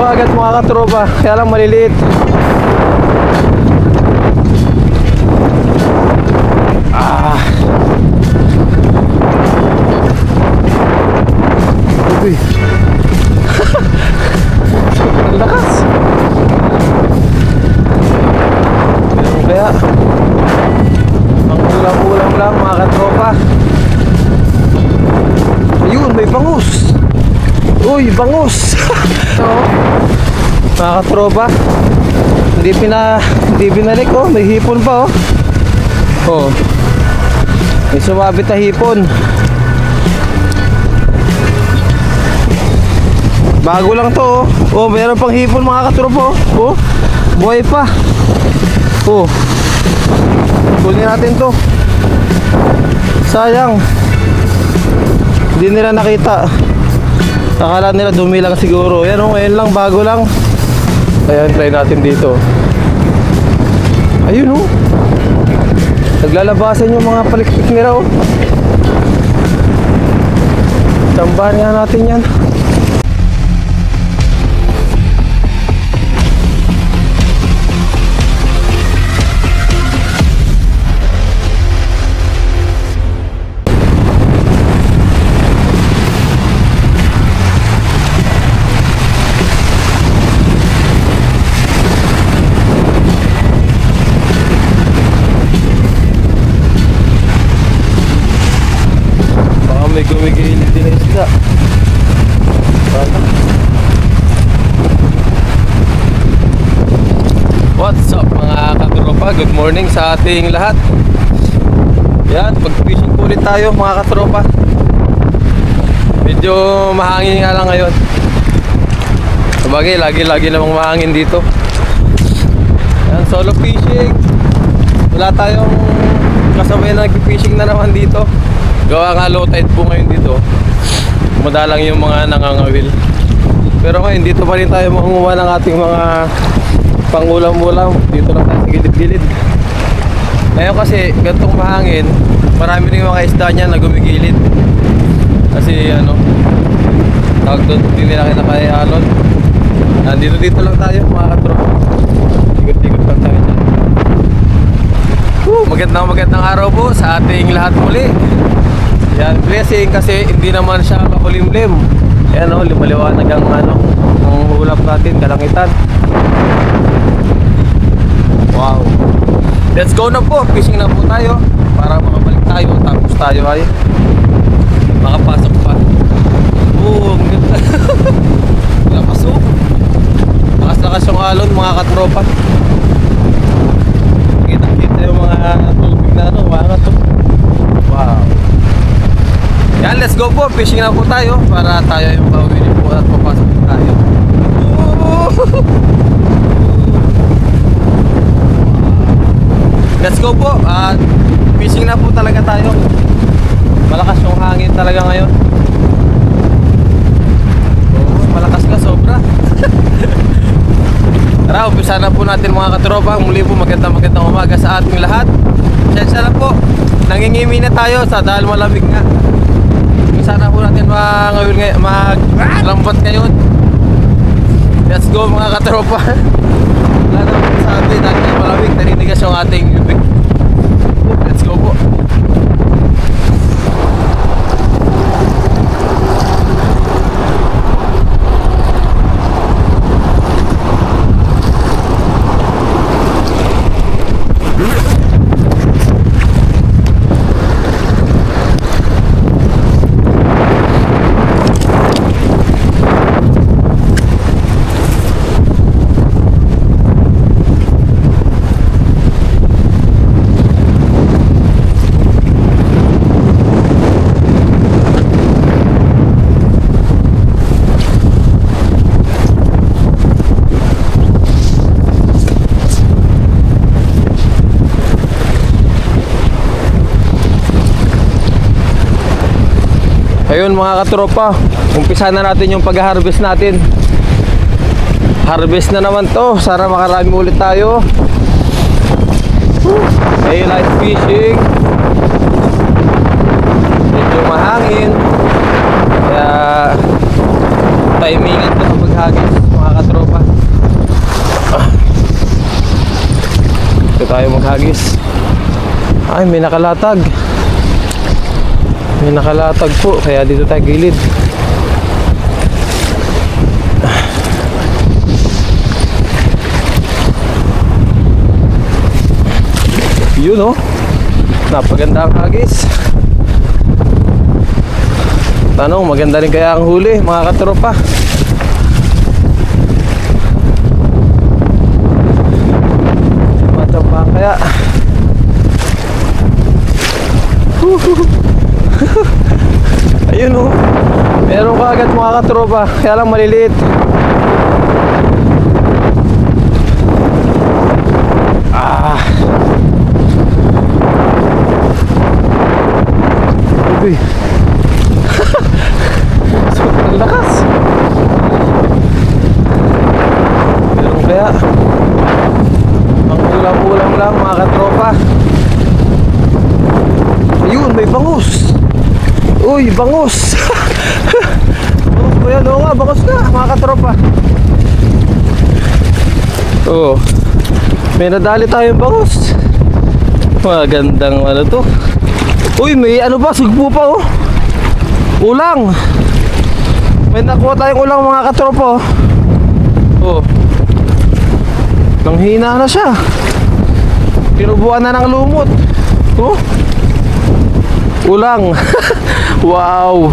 dagat mga katropa, kaya lang maliliit. Uy. Sobrang lakas. Ganun kaya ang ulam-ulam lang mga katropa. Ayun, may bangus. Uy, bangus. Mga katropa, hindi binalik. Oh, may hipon pa. Oh, may sumabit na hipon. Bago lang to. Oh, mayroon pang hipon mga katropa. Oh, buhay pa. Oh, kunin natin to. Sayang, hindi nila nakita. Akala nila dumi lang siguro. Yan o, ngayon lang, bago lang. Ayan, try natin dito. Ayun o, naglalabasan yung mga palikpik nila o. Tambahan nga natin yan. May gumigilid din ang isda. What's up mga katropa? Good morning sa ating lahat. Yan, pag-fishing ulit tayo mga katropa. Medyo mahangin nga lang ngayon. Sabagay, lagi namang mahangin dito. Yan, solo fishing. Wala tayong kasabay na nag-fishing na naman dito. Gawa nga low tide po ngayon dito. Madalang yung mga nangangawil. Pero ngayon dito pa rin tayo mangunguha ng ating mga pangulam-ulam. Dito lang tayo sa gilid-gilid. Ngayon kasi gantong mahangin, marami rin mga isda niya na gumigilid. Kasi ano, tawag doon, hindi nila kinakayalon. Dito lang tayo mga katropa. Ikot-ikot lang tayo dyan. Magandang araw po sa ating lahat muli. Yan, blessing kasi hindi naman siya makulimlim. Yan o, lumaliwanag ang ulap natin, kalangitan. Wow. Let's go na po, fishing na po tayo para makabalik tayo, tapos tayo ay makapasok pa. Oo, ang ganda. Lakas o. Lakas yung alon mga katropa. Kita yung mga tulpig na mga to. Wow. Yan, let's go po, fishing na po tayo para tayo yung pauwi po at papasok tayo. Let's go po, at fishing na po talaga tayo. Malakas yung hangin talaga ngayon. Malakas ka, sobra. Tara, umpisa na po natin mga katropa. Muli po magandang umaga sa ating lahat. Sensya na po, nangingimi na tayo dahil malamig nga. Sana po natin maglambat ngayon. Let's go mga katropa. Wala naman sabi dahil malamig, naninigas yung ating bibig. Let's go po. Ayun mga katropa, umpisa na natin yung pag-harvest natin. Harvest na naman to, sana makarami ulit tayo. Daylight fishing. Medyo mahangin, kaya timingan ko sa paghagis mga katropa. hagis. Ay, may nakalatag. May nakalatag po, kaya dito tayo gilid. Yun oh, napaganda ang hagis. Tanong, maganda rin kaya ang huli, mga katropa? Matapa kaya? Ayun oh, meron ka agad mga katropa, kaya lang maliliit. Ah, uy. Sobrang lakas. Meron kaya? Ang ulam-ulam lang mga katropa. Ayun, may bangus. Uy, bangus. Bangus ba yan? Oo nga, bangus na mga katropa. Oo, may nadali tayong bangus. Magandang ano to. Uy, may ano ba? Sugpo pa oh. Ulang. May nakuha tayong ulang mga katropa oh. Nanghina na siya. Pinubuan na ng lumot. Oh, ulang. Wow.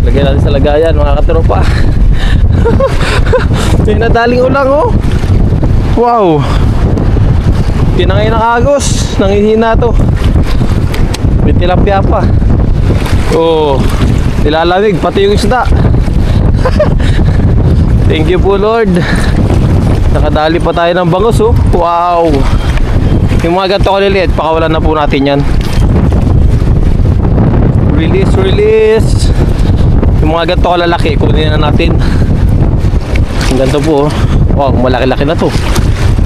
Lagyan natin sa lagayan mga katropa. May nadaling ulang oh. Wow. Pinangay ng agos. Nanghihina to. May tilapia pa. Oh, nilalamig pati yung isda. Thank you po Lord. Nakadali pa tayo ng bangus oh. Wow. Yung mga ganito kaliliit, pakawalan na po natin yan. Release, release. Yung mga ganito kalalaki, kunin na natin. Yung ganito po oh. Wow, malaki-laki na to.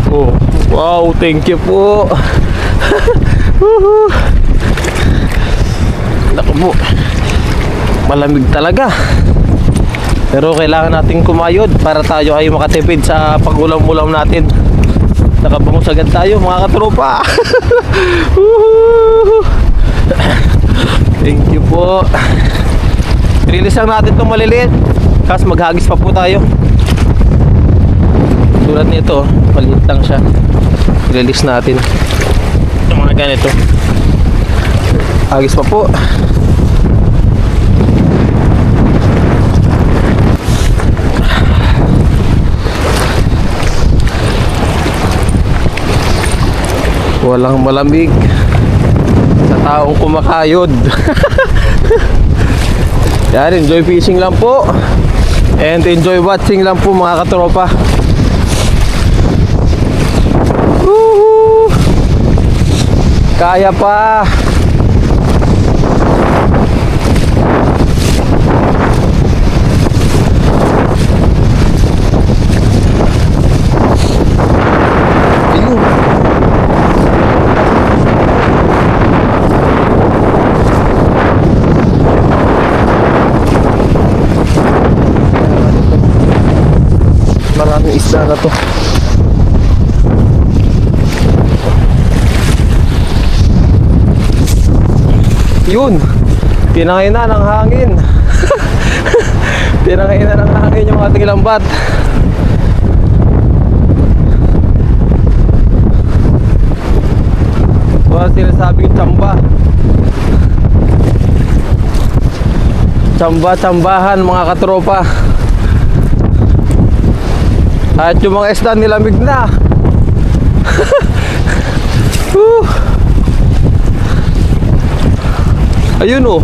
Oh, wow, thank you po. Naku po, malamig talaga. Pero kailangan nating kumayod para tayo ay makatipid sa pag-ulam-ulam natin. Nakabangus agad tayo mga katropa. Thank you po. Release lang natin itong maliliit, kasi maghagis pa po tayo. Tulad nito, maliit lang siya. Release natin yung mga ganito. Hagis pa po. Walang malamig sa taong kumakayod. Yan, enjoy fishing lang po. And enjoy watching lang po mga katropa. Woohoo! Kaya pa. Maraming isda na to. Yun, pinangay na ng hangin. Pinangay na ng hangin yung ating lambat. Wala sinasabing tsamba. Tsamba-tsambahan mga katropa. At yung mga isda nilamig na. Ayun oh.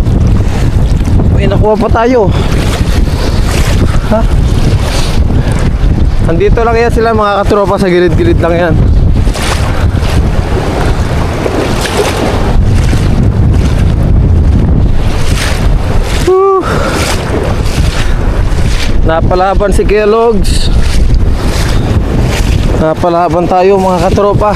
May nakuha pa tayo. Ha? Andito lang yan sila mga katropa, sa gilid-gilid lang yan. Napalaban si Kellogg's. Napalaban tayo mga katropa.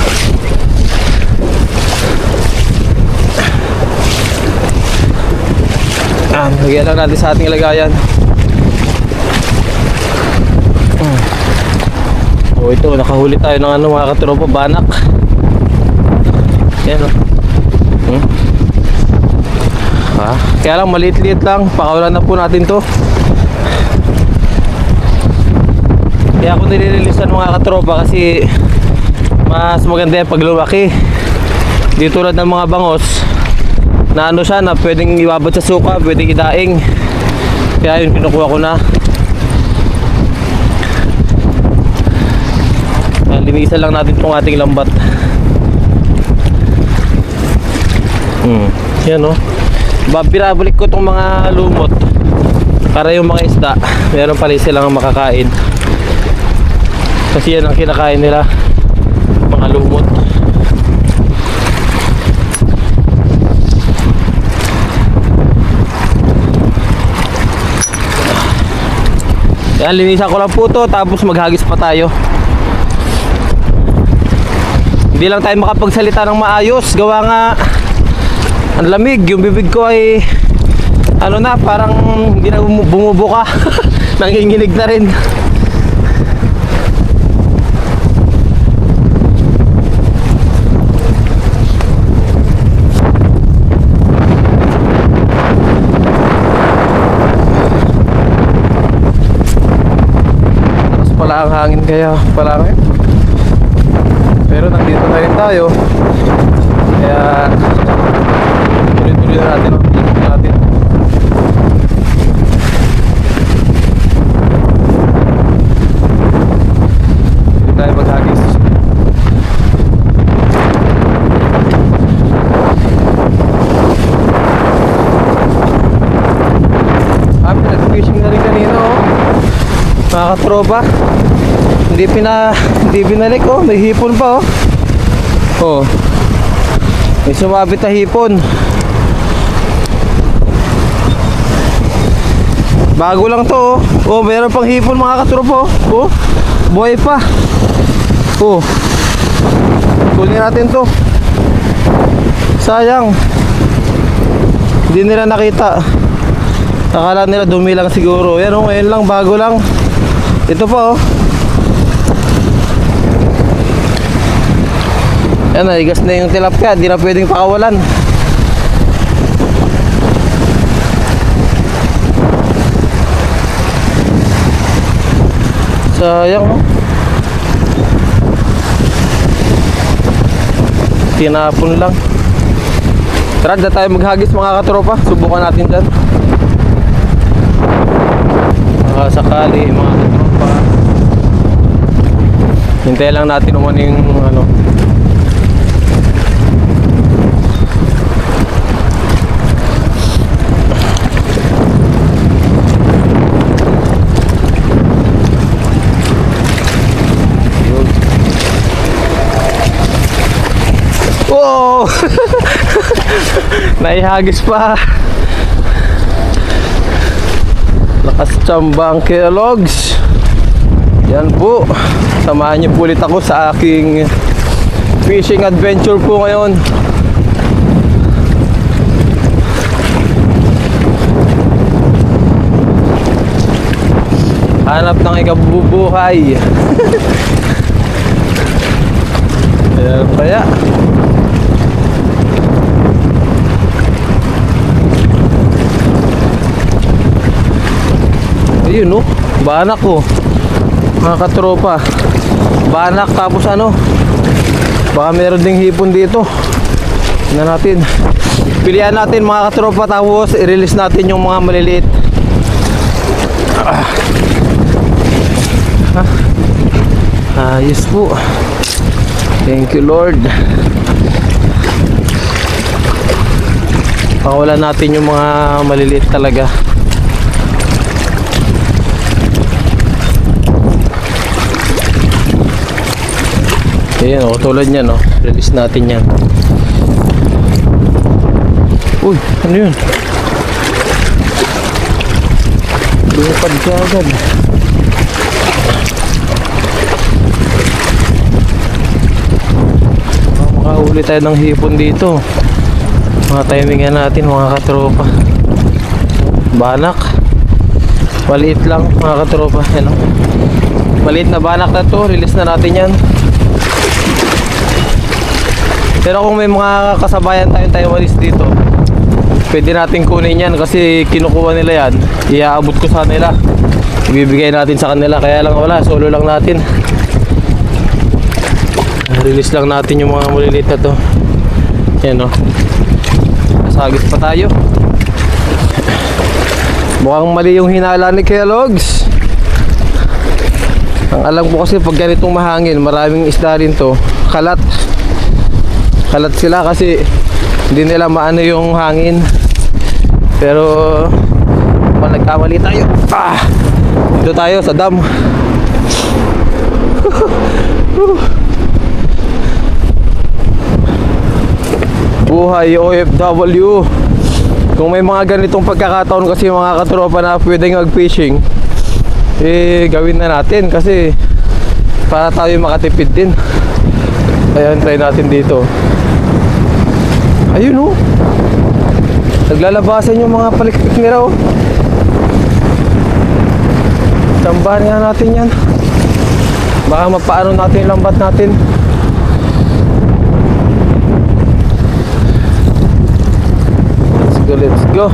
Lagyan lang natin sa ating lagayan. Oh, ito nakahuli tayo ng ano mga katropa, banak. Yan o. Kaya lang maliit-liit lang. Pakawalan na po natin to. Kaya ako nilirelease mga katropa kasi mas maganda yan pag lumaki. Di tulad ng mga bangos na ano siya, na pwedeng ibabad sa suka, pwedeng idaing. Kaya yun, kinukuha ko na. Linisan lang natin itong ating lambat. Yan o. Binabalik ko itong mga lumot para yung mga isda meron pala silang makakain. Kasi yan ang kinakain nila, mga lumot. Yan, linisan ko lang po to, tapos maghagis pa tayo. Hindi lang tayo makapagsalita ng maayos, gawa nga ang lamig. Yung bibig ko ay ano na, parang hindi na bumubuka. Nanginginig na rin. Tapos pala ang hangin, kaya pala ngayon. Pero nandito na rin tayo. Kaya tuloy-tuloy na natin ang ikot natin. Hindi tayo maghagis. Nag-fishing na rin kanina oh. Mga katropa. Hindi binalik oh, may hipon pa oh. Oh. May sumabit na hipon. Bago lang to oh. Oh, mayroon pang hipon mga katropa oh. Oh, buhay pa. Oh. Kunin natin to. Sayang. Hindi nila nakita. Akala nila dumi lang siguro. Yan oh, ngayon lang, bago lang. Ito pa oh. Yan, naigas na yung tilapia, di na pwedeng pakawalan. Sayang oh. Tinapon lang. Tara, na tayo maghagis mga katropa. Subukan natin dyan. Sakali mga katropa. Hintayin lang natin naman yung ano. Wow! Naihagis pa. Lakas tsamba ang Kellogg's. Yan po. Samahan niyo po ulit ako sa aking fishing adventure po ngayon. Hanap ng ikabubuhay. Ayan kaya. Ayun oh, banak oh. Mga katropa. Banak tapos ano, baka meron ding hipon dito. Tingnan natin. Pilihan natin mga katropa, tapos i-release natin yung mga maliliit. Ayos po. Thank you Lord. Pakawalan natin yung mga maliliit talaga. Ayan o, tulad nyan o. Release natin yan. Uy, ano yun? Lumipad ka agad. Makahuli tayo ng hipon dito. Mga timingan natin mga katropa. Banak. Maliit lang mga katropa. Ayan o. Maliit na banak na to. Release na natin yan. Pero kung may mga kasabayan tayong Taiwanese dito, pwede natin kunin yan kasi kinukuha nila yan. Iaabot ko sa nila. Ibibigay natin sa kanila. Kaya lang wala, solo lang natin. Release lang natin yung mga maliliit na to. Yan o. Nasagis pa tayo. Mukhang mali yung hinala ni Kuya Logs. Ang alam ko kasi pag ganitong mahangin, maraming isda rin to. Kalat. Kalat sila kasi hindi nila maano yung hangin. Pero nagkamali tayo. Dito tayo sa dam. Buhay OFW. Kung may mga ganitong pagkakataon kasi mga katropa na pwedeng mag-fishing, eh gawin na natin kasi para tayo makatipid din. Ayan, try natin dito. Ayun oh. Naglalabasan yung mga palikpik nila oh. Tambahan nga natin yan. Baka mapaano natin yung lambat natin. Let's go.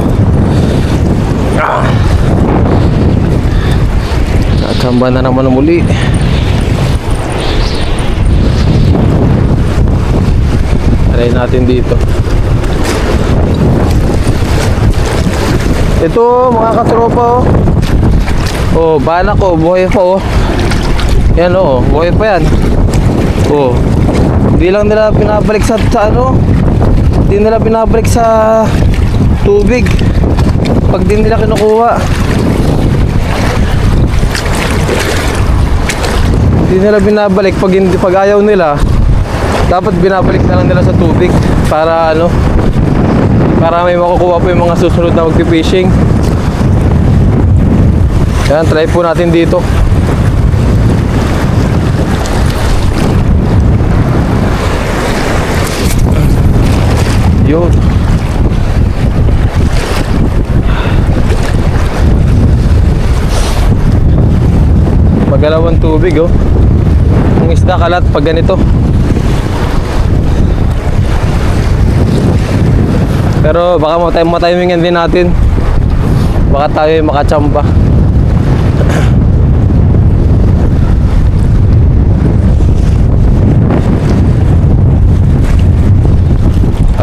Nakachamba na naman muli. Try natin dito. Ito mga katropa oh. Oh, banak oh, buhay pa oh. Yan oh, buhay pa yan. Oh. Hindi lang nila pinabalik sa ano. Hindi nila pinabalik sa tubig pag din nila kinukuha. Hindi nila binabalik pag ayaw nila. Dapat binabalik na lang nila sa tubig para ano, para may makukuha po yung mga susunod na magpi-fishing. Yan, try po natin dito. Yun. Magalawang tubig oh. Ang isda kalat pag ganito. Pero baka matimingan din natin. Baka tayo makachamba.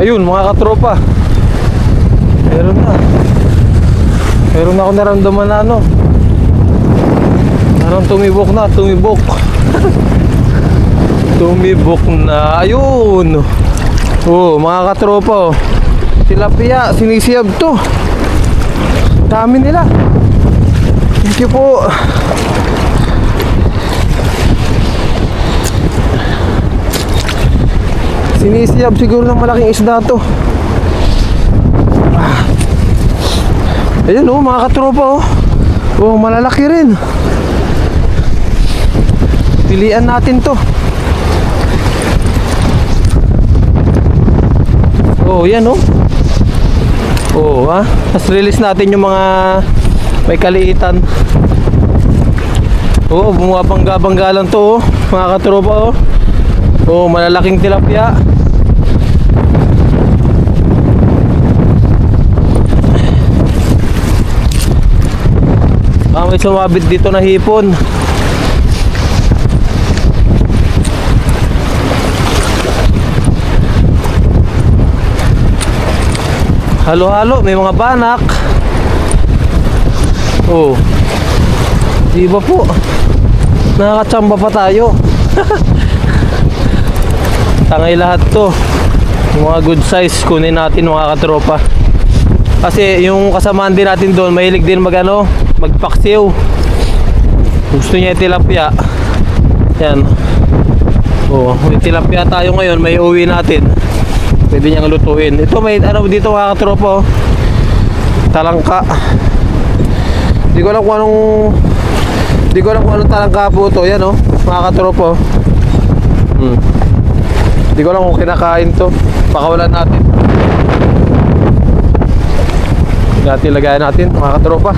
Ayun mga katropa. Meron na. Meron na ako naramdaman na ano. Parang tumibok na, tumibok. Tumibok na. Ayun. Oh, mga katropa oh. Tilapia, sinisiyab to. Dami nila. Thank you po. Sinisiyab siguro ng malaking isda to. Ayun oh, mga katropa oh. Oh, malalaki rin. Pilian natin to. Oh, yan oh. Oh, ha? Tapos release natin yung mga may kaliitan. Oh, bumabangga-bangga lang to oh, mga katropa oh. Oh, malalaking tilapia. May sumabit dito na hipon. Halo-halo, may mga banak. Oh. Di ba po? Nakakachamba pa tayo. Tangay lahat to. Yung mga good size kunin natin mga katropa. Kasi yung kasamaan din natin doon, mahilig din magpaksiw. Gusto niya tilapia. Yan. Oh, may tilapia tayo ngayon, may uwi natin. Pwede niyang lutuin. Ito may ano dito mga katropa oh. Talangka. Hindi ko alam kung anong talangka po ito. Yan oh, mga katropa oh. Hindi ko alam kung kinakain to. Pakawalan natin. Lagayan natin mga katropa.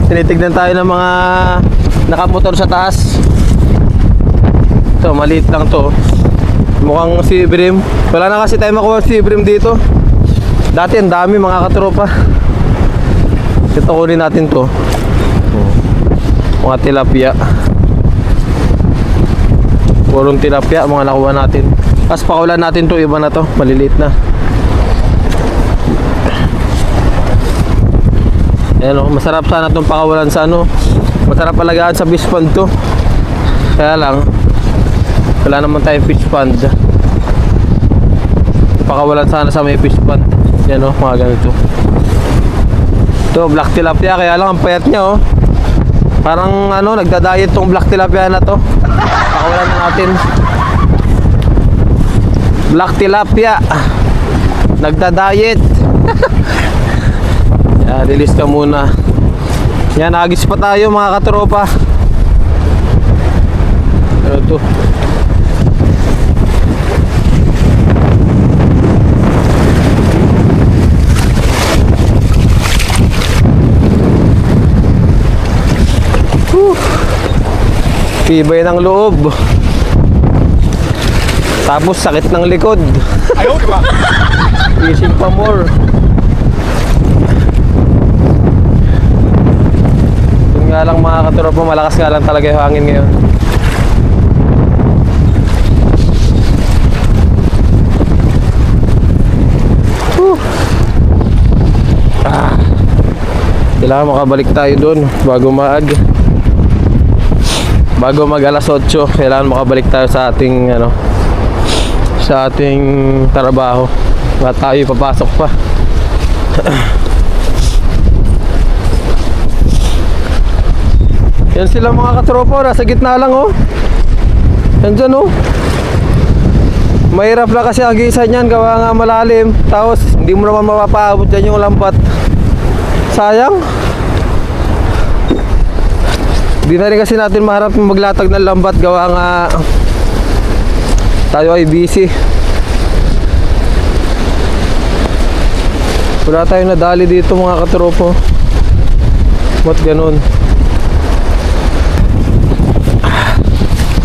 Tinitignan tayo ng mga nakamotor sa taas. Ito, maliit lang to. Mukhang sea bream. Wala na kasi tayo makuha sea bream dito. Dati ang dami mga katropa. Ito, kunin natin to. Mga tilapia. Purong tilapia mga nakuha natin. Tapos pakulan natin to, iba na to, maliliit na. Ayan o, masarap sana itong pakawalan sa ano. Masarap alagaan sa fish pond to. Kaya lang, wala naman tayong fish pond. Pakawalan sana sa may fish pond. Yan o, mga ganito. Ito, black tilapia, kaya lang ang payat niya o. Parang ano, nagda-diet tong black tilapia na to. Pakawalan na natin. Black tilapia nagda-diet. Yan, release ka muna. Yan, agis pa tayo mga katropa. Ano to? Tibay ng loob. Tapos sakit ng likod. Ayaw, di ba? Fishing pa more. Yun nga lang mga katropa, malakas nga lang talaga yung hangin ngayon. Kailangan makabalik tayo doon bago maaga. Bago mag alas 8, kailangan makabalik tayo sa ating ano, sa ating trabaho. At tayo papasok pa. Yan sila mga katropa, nasa gitna lang oh. Yan dyan oh. Mahirap na kasi agisan yan, gawa nga malalim. Tapos hindi mo naman mapapaabot dyan yung lampat. Sayang. Di na rin kasi natin maharap maglatag ng lambat, gawa nga tayo ay busy. Wala tayong nadali dito mga katropo. Ba't ganun?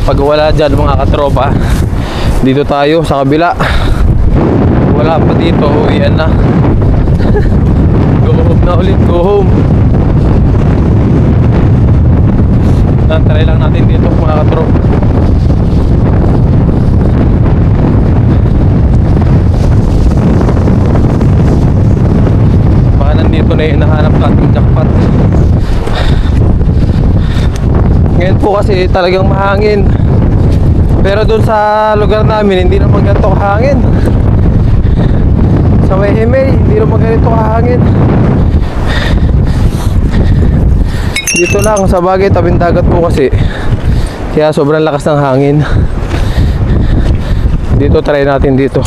Pag wala dyan mga katropa, dito tayo sa kabila. Wala pa dito, uwian na. Go home na ulit, go home. Try lang natin dito mga katropa. Baka nandito na yung hinahanap nating jackpot. Ngayon po kasi talagang mahangin. Pero dun sa lugar namin hindi naman ganito kahangin. Sa may Himay hindi naman ganito kahangin. Dito lang sa bagay, tabing dagat po kasi, kaya sobrang lakas ng hangin. Dito, try natin dito.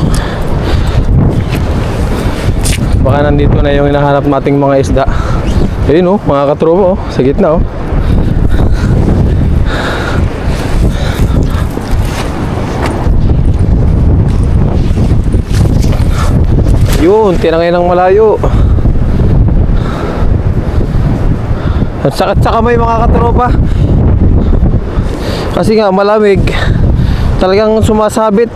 Baka nandito na yung hinahanap nating mga isda. Ayun oh, mga katropa oh, sa gitna oh. Yun, tinangay ng malayo. At sakit sa kamay mga katropa. Kasi nga malamig. Talagang sumasabit.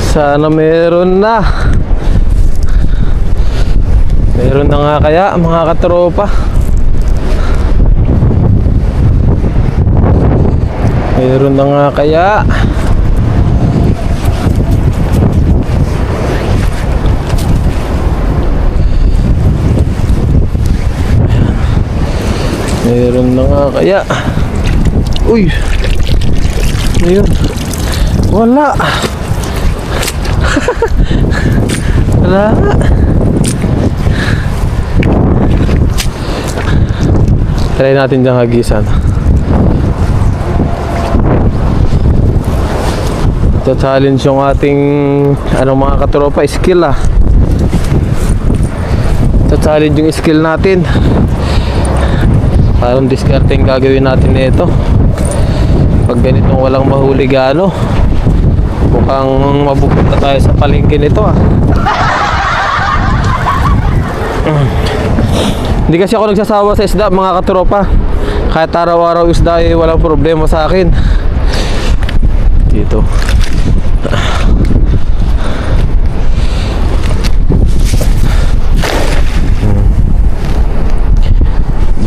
Sana meron na. Meron na nga kaya mga katropa. Meron na nga kaya. Meron na nga kaya. Uy. Ayun. Wala. Wala. Try natin diyang hagisan. Ito challenge yung ating mga katropa, skill ah. Ito challenge yung skill natin. Parang discarding gagawin natin nito. Pag ganitong walang mahuli gaano, mukhang mapupunta tayo sa palengke nito ah. Hindi kasi ako nagsasawa sa isda mga katropa. Kahit araw-araw isda eh, walang problema sa akin. Dito.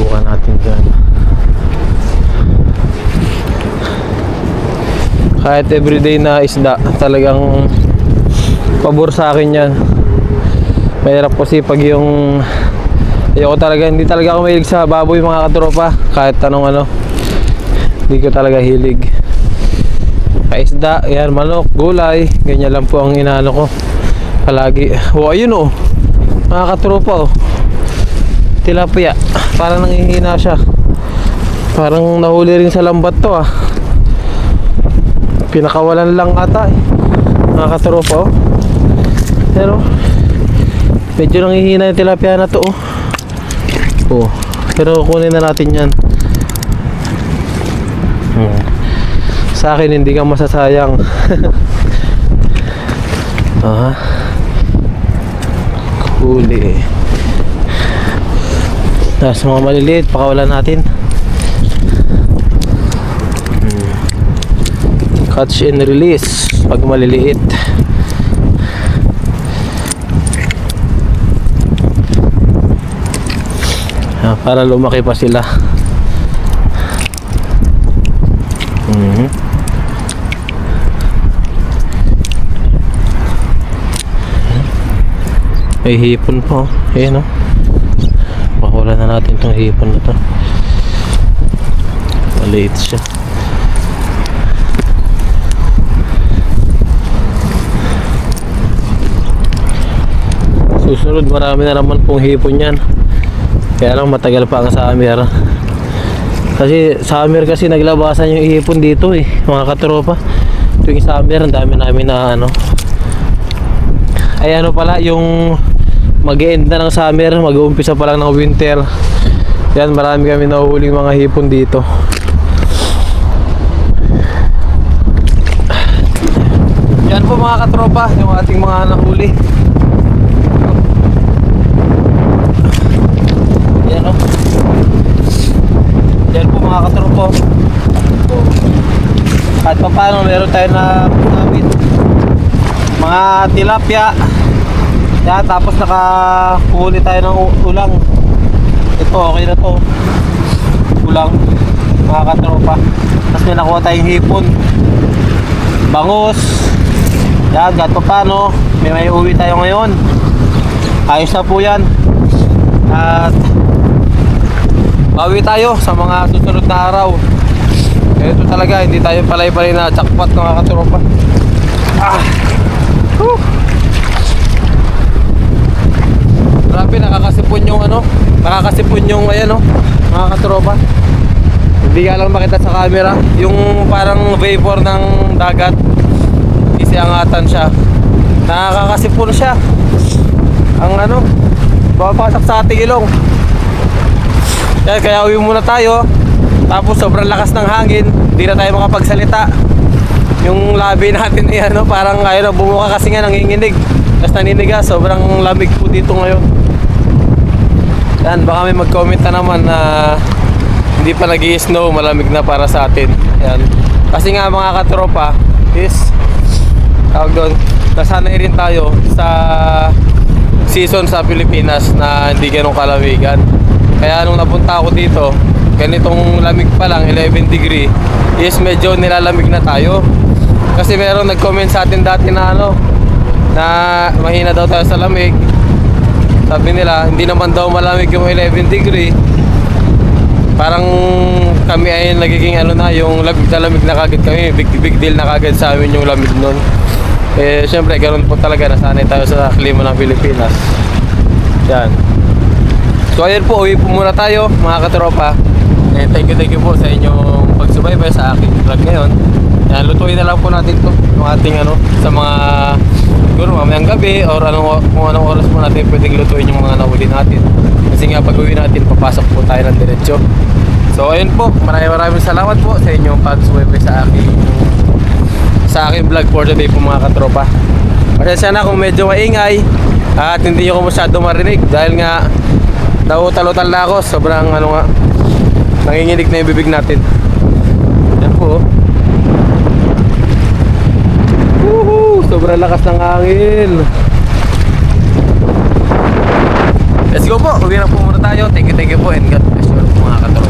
Bukan natin dyan. Kahit everyday na isda, talagang pabor sa akin yan. Mahirap kasi pag yung ayoko talaga, hindi talaga ako mahilig sa baboy mga katropa. Kahit anong ano, hindi ko talaga hilig. Isda, yan, manok, gulay, ganyan lang po ang inaano ko palagi. Oh, ayun oh, mga katropa oh, tilapia, parang nanghihina siya. Parang nahuli rin sa lambat to ah. Pinakawalan lang ata eh, mga katropa oh. Pero medyo nanghihina yung tilapia na to oh. Oh, pero kunin na natin yan. Sa akin hindi ka masasayang. Huli. Tapos mga maliliit pakawalan natin. Catch and release pag maliliit. Para lumaki pa sila. May hipon po. Ayan o. Pakawala na natin itong hipon na to. Maliit siya. Susunod marami na naman pong hipon yan. Kaya lang matagal pa ang summer. Kasi summer kasi naglabasan yung hipon dito eh, mga katropa. Tuwing summer ang dami namin na ano. Ay ano pala, yung mag-e-end na ng summer, mag-uumpisa pa lang ng winter. Yan, marami kami nahuhuling mga hipon dito. Yan po mga katropa, yung ating mga nahuli. Yan o. Yan po mga katropa. At pa paano meron tayo na namin mga tilapia. Yan, tapos nakakuhuli tayo ng ulang. Ito okay na to, ulang mga katropa. Tapos may nakuha tayong hipon, bangus. Yan, kahit pa paano may uwi tayo ngayon. Ayos na po yan. At bawi tayo sa mga susunod na araw. Ito talaga, hindi tayo palay-palay na jackpot mga katropa. Grabe, nakakasipon yung ano, nakakasipon yung ayan oh, mga katropa. Hindi ka lang makita sa camera, yung parang vapor ng dagat. Isiangatan siya, nakakasipon siya. Ang ano, babasak sa ating ilong. Kaya uwi muna tayo. Tapos sobrang lakas ng hangin, hindi na tayo makapagsalita. Yung labi natin ay ano, parang ayun, bumuka kasi nga nanginginig. Tapos naninigas, sobrang lamig po dito ngayon. Yan, baka may mag-comment na naman na hindi pa nag-i-snow, malamig na para sa atin. Yan. Kasi nga mga katropa is tawag doon, nasanay rin tayo sa season sa Pilipinas na hindi ganun kalamigan. Kaya nung napunta ako dito, ganitong lamig pa lang, 11 degree, is medyo nilalamig na tayo. Kasi meron nag-comment sa atin dati na ano, na mahina daw tayo sa lamig. Sabi nila, hindi naman daw malamig yung 11 degree. Parang kami ay nagiging ano na, yung lamig na kagad kami, big deal na kagad sa amin yung lamig nun. Eh syempre ganoon po talaga, nasanay tayo sa klima ng Pilipinas. Yan. So ayun po, uwi po muna tayo mga katropa. And thank you po sa inyong pagsubaybay sa aking vlog ngayon. Yan, lutuin na lang po natin to, yung ating ano, sa mga siguro mamayang gabi or kung anong oras po natin pwedeng lutuin yung mga nahuli natin. Kasi nga pag uwi natin, papasok po tayo ng diretsyo. So ayun po, maraming salamat po sa inyong pagsubaybay sa aking vlog for today po mga katropa. Pasensya na kung medyo maingay at hindi nyo ko masyado marinig dahil nga Nautal-utal na ako. Sobrang ano nga. Nanginginig na yung bibig natin. Yan po. Woohoo! Sobrang lakas ng hangin. Let's go po. Uwi na po muna tayo. Thank you po and God bless you mga katropa.